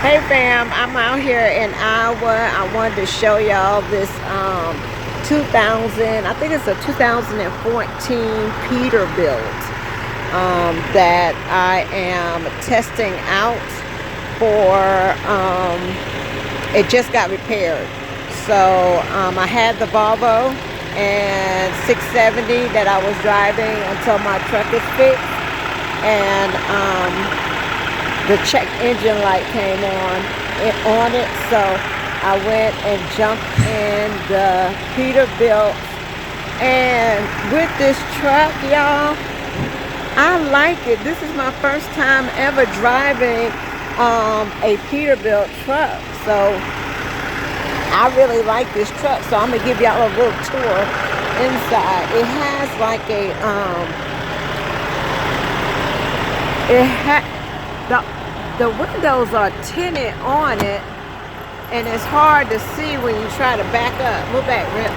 Hey fam, I'm out here in Iowa. I wanted to show y'all this 2000, I think it's a 2014 Peterbilt that I am testing out for, it just got repaired. So I had the Volvo and 670 that I was driving until my truck is fixed, and the check engine light came on it, so I went and jumped in the Peterbilt. And with this truck, y'all, I like it. This is my first time ever driving a Peterbilt truck, so I really like this truck. So I'm gonna give y'all a little tour inside. It has like a the windows are tinted on it, and it's hard to see when you try to back up. Move back, Rip.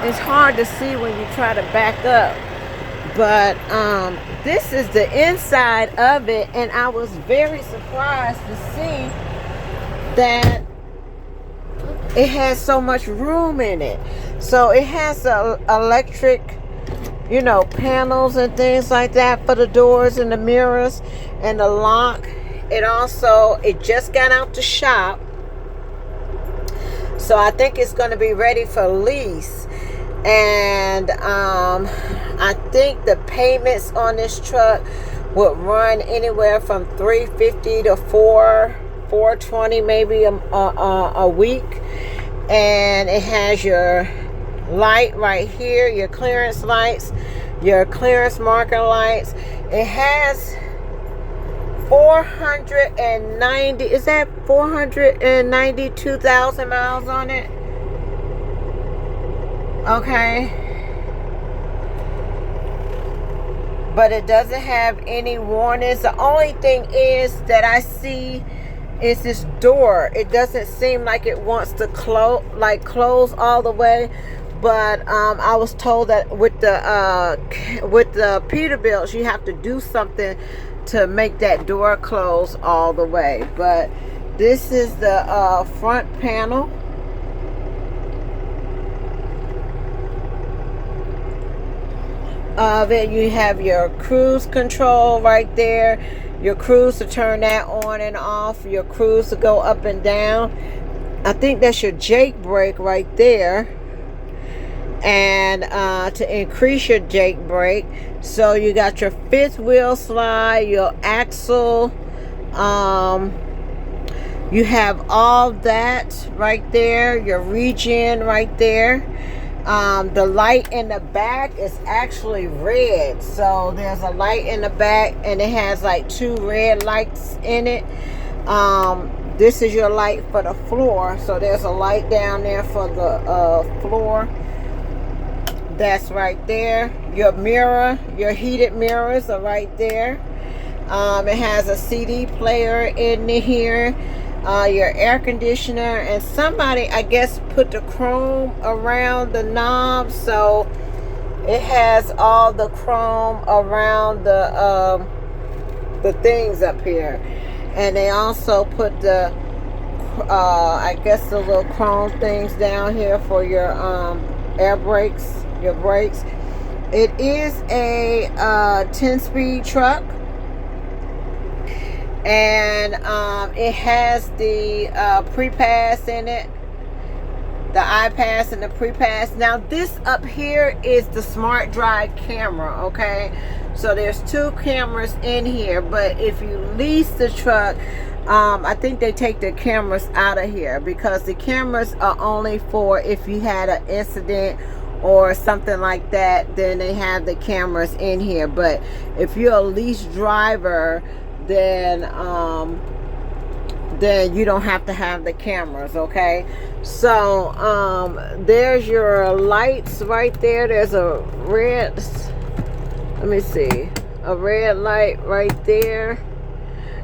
It's hard to see when you try to back up. But this is the inside of it, and I was very surprised to see that it has so much room in it. So it has electric, panels and things like that for the doors and the mirrors and the lock. It just got out the shop, so I think it's going to be ready for lease. And I think the payments on this truck would run anywhere from $350 to $420 maybe a week. And it has your light right here, your clearance lights, your clearance marker lights. It has 492,000 miles on it. Okay, but it doesn't have any warnings. The only thing is that I see is this door. It doesn't seem like it wants to close all the way. But I was told that with the Peterbilts, you have to do something to make that door close all the way. But this is the front panel. Then you have your cruise control right there, your cruise to turn that on and off, your cruise to go up and down. I think that's your Jake brake right there, and to increase your Jake brake. So you got your fifth wheel slide, your axle, you have all that right there, your regen right there. The light in the back is actually red. So there's a light in the back, and it has like two red lights in it. This is your light for the floor. So there's a light down there for the floor. That's right there. Your mirror, your heated mirrors are right there. It has a CD player in here. Your air conditioner, and somebody, I guess, put the chrome around the knob, so it has all the chrome around the things up here. And they also put the I guess the little chrome things down here for your air brakes, your brakes. It is a 10-speed truck. And it has the pre-pass in it, the iPass and the pre-pass. Now this up here is the smart drive camera. Okay, so there's two cameras in here, but if you lease the truck, I think they take the cameras out of here, because the cameras are only for if you had an incident or something like that, then they have the cameras in here. But if you're a lease driver, then you don't have to have the cameras. Okay, so there's your lights right there. There's a red, let me see, a red light right there.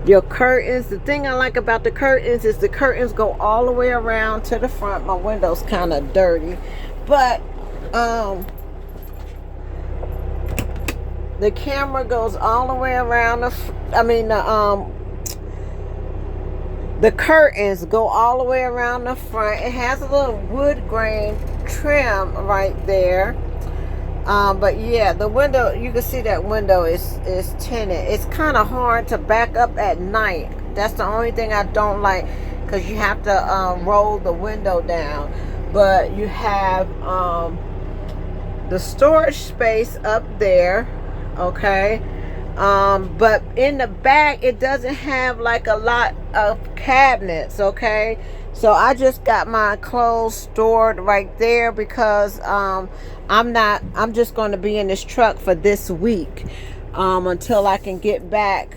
Your curtains, the thing I like about the curtains is the curtains go all the way around to the front. My window's kind of dirty, but the camera goes all the way around the The curtains go all the way around the front. It has a little wood grain trim right there. But yeah, the window, you can see that window is tinted. It's kind of hard to back up at night. That's the only thing I don't like, because you have to roll the window down. But you have the storage space up there, okay? But in the back, it doesn't have like a lot of cabinets, okay? So I just got my clothes stored right there because I'm just going to be in this truck for this week until I can get back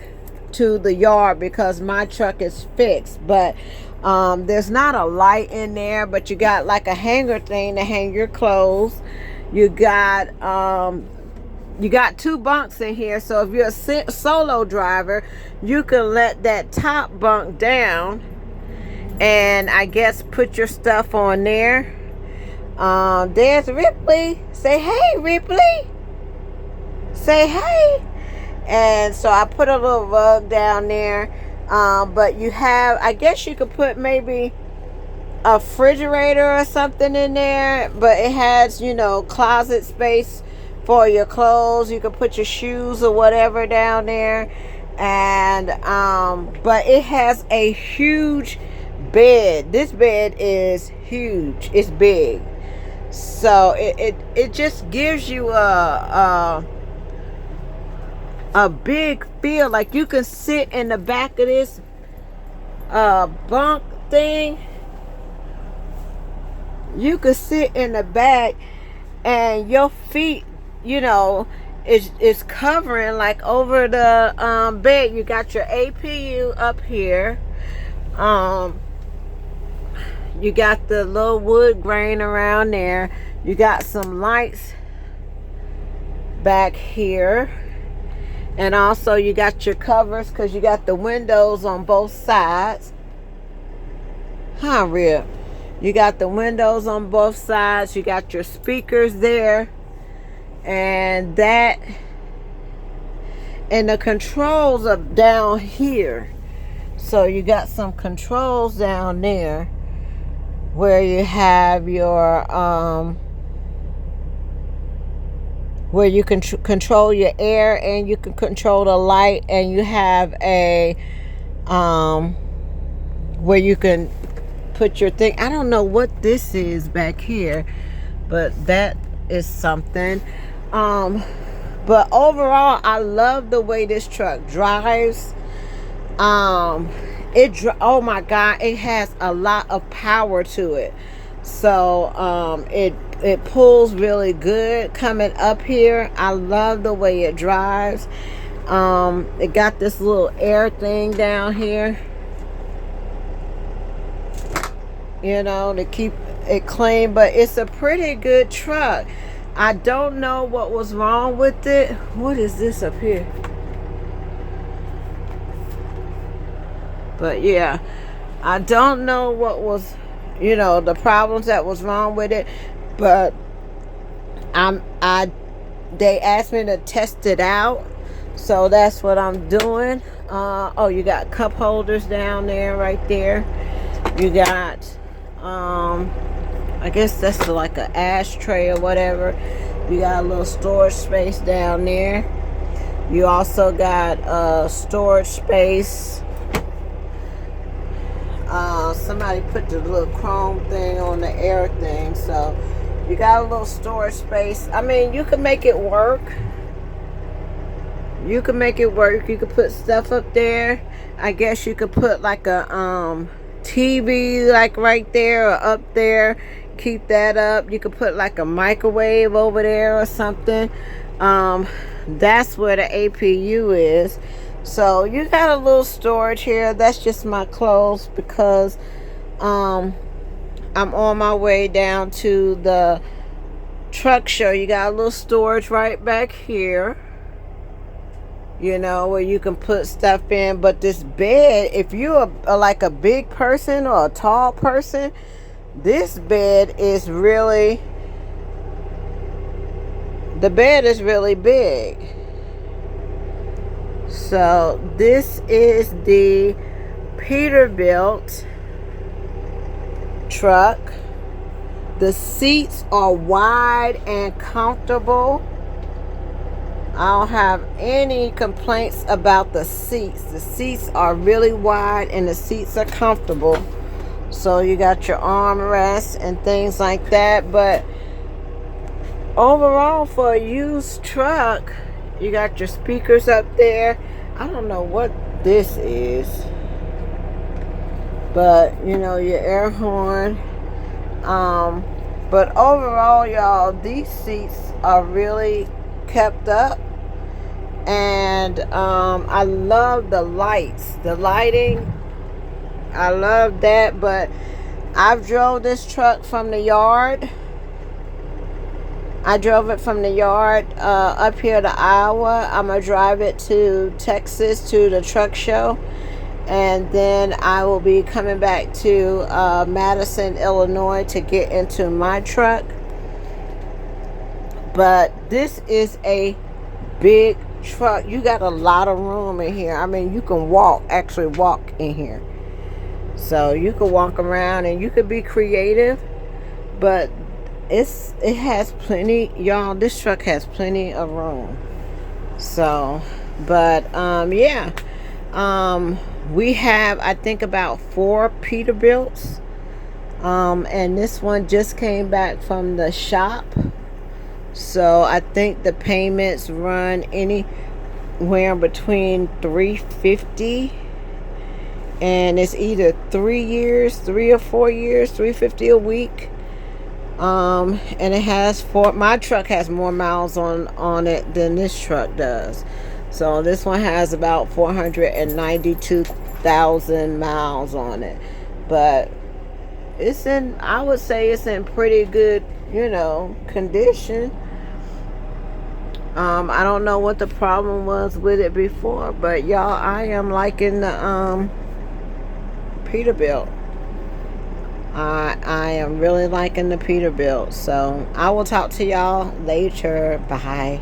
to the yard, because my truck is fixed. But there's not a light in there, but you got like a hanger thing to hang your clothes. You got 2 bunks in here, so if you're a solo driver, you can let that top bunk down and I guess put your stuff on there. There's Ripley. Say hey, Ripley. Say hey. And so I put a little rug down there. But you have, I guess you could put maybe a refrigerator or something in there, but it has, you know, closet space for your clothes. You can put your shoes or whatever down there. And but it has a huge bed. This bed is huge. It's big. So it just gives you a big feel, like you can sit in the back of this bunk thing. You could sit in the back and your feet, you know, is covering like over the bed. You got your APU up here. You got the little wood grain around there. You got some lights back here. And also you got your covers, because you got the windows on both sides. Huh, Rip? You got the windows on both sides. You got your speakers there. And that, and the controls are down here. So you got some controls down there where you have your where you can control your air, and you can control the light, and you have a where you can put your thing. I don't know what this is back here, but that is something. But overall, I love the way this truck drives. Oh my God, it has a lot of power to it. So it pulls really good coming up here. I love the way it drives. It got this little air thing down here, you know, to keep it clean. But it's a pretty good truck. I don't know what was wrong with it. What is this up here? But yeah, I don't know what was, you know, the problems that was wrong with it. But they asked me to test it out, so that's what I'm doing. Oh, you got cup holders down there, right there. You got I guess that's like an ashtray or whatever. You got a little storage space down there. You also got storage space. Somebody put the little chrome thing on the air thing, so you got a little storage space. I mean, you can make it work. You can make it work. You could put stuff up there. I guess you could put like a TV like right there or up there. Keep that up. You could put like a microwave over there or something. That's where the APU is. So you got a little storage here. That's just my clothes, because I'm on my way down to the truck show. You got a little storage right back here, you know, where you can put stuff in. But this bed, if you're like a big person or a tall person, this bed is really, the bed is really big. So this is the Peterbilt truck. The seats are wide and comfortable. I don't have any complaints about the seats. The seats are really wide and the seats are comfortable. So you got your armrests and things like that. But overall, for a used truck, you got your speakers up there. I don't know what this is, but you know, your air horn. But overall, y'all, these seats are really kept up. And I love the lights, the lighting. I love that. But I've drove this truck from the yard. I drove it from the yard up here to Iowa. I'm going to drive it to Texas to the truck show. And then I will be coming back to Madison, Illinois to get into my truck. But this is a big truck. You got a lot of room in here. I mean, you can actually walk in here. So you can walk around and you could be creative. But it has plenty, y'all. This truck has plenty of room. So, but yeah. We have, I think, about 4 Peterbilts. And this one just came back from the shop. So I think the payments run anywhere between $350, and it's either 3 years, 3 or 4 years, $350 a week. And it has my truck has more miles on it than this truck does. So this one has about 492,000 miles on it. But I would say it's in pretty good, condition. I don't know what the problem was with it before, but y'all, I am liking the Peterbilt. I am really liking the Peterbilt. So I will talk to y'all later. Bye.